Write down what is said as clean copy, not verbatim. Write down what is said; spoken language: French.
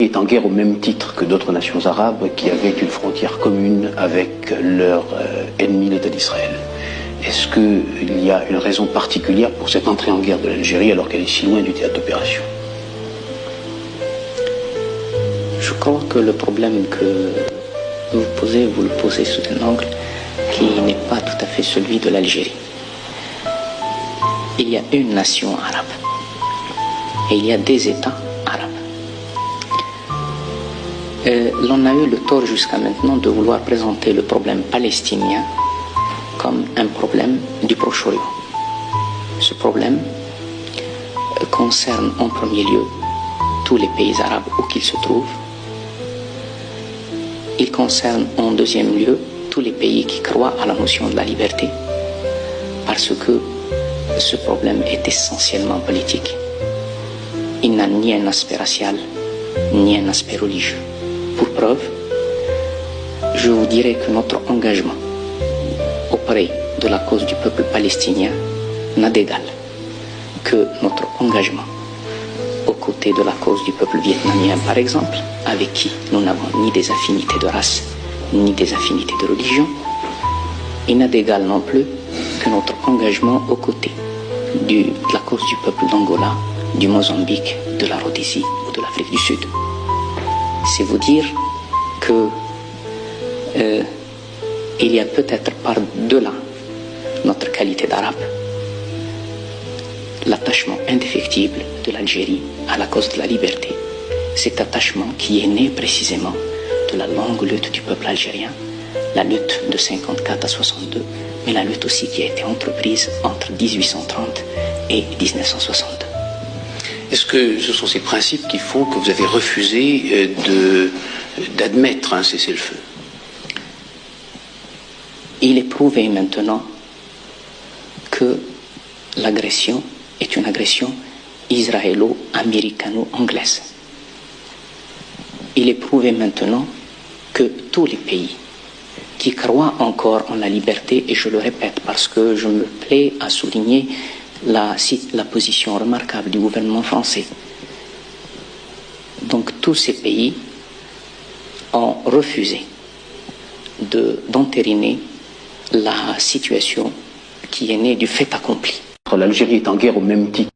Est en guerre au même titre que d'autres nations arabes qui avaient une frontière commune avec leur ennemi, l'État d'Israël. Est-ce qu'il y a une raison particulière pour cette entrée en guerre de l'Algérie alors qu'elle est si loin du théâtre d'opération? Je crois que le problème que vous le posez sous un angle qui n'est pas tout à fait celui de l'Algérie. Il y a une nation arabe et il y a des États arabes. L'on a eu le tort jusqu'à maintenant de vouloir présenter le problème palestinien comme un problème du Proche-Orient. Ce problème concerne en premier lieu tous les pays arabes où qu'ils se trouvent. Il concerne en deuxième lieu tous les pays qui croient à la notion de la liberté, parce que ce problème est essentiellement politique. Il n'a ni un aspect racial, ni un aspect religieux. Pour preuve, je vous dirais que notre engagement auprès de la cause du peuple palestinien n'a d'égal que notre engagement aux côtés de la cause du peuple vietnamien, par exemple, avec qui nous n'avons ni des affinités de race, ni des affinités de religion. Il n'a d'égal non plus que notre engagement aux côtés de la cause du peuple d'Angola, du Mozambique, de la Rhodésie ou de l'Afrique du Sud. C'est vous dire que il y a peut-être par-delà notre qualité d'arabe l'attachement indéfectible de l'Algérie à la cause de la liberté. Cet attachement qui est né précisément de la longue lutte du peuple algérien, la lutte de 54 à 62, mais la lutte aussi qui a été entreprise entre 1830 et 1962. Est-ce que ce sont ces principes qui font que vous avez refusé d'admettre un cessez-le-feu? Il est prouvé maintenant que l'agression est une agression israélo-américano-anglaise. Il est prouvé maintenant que tous les pays qui croient encore en la liberté, et je le répète parce que je me plais à souligner la position remarquable du gouvernement français. Donc tous ces pays ont refusé d'entériner la situation qui est née du fait accompli. L'Algérie est en guerre au même titre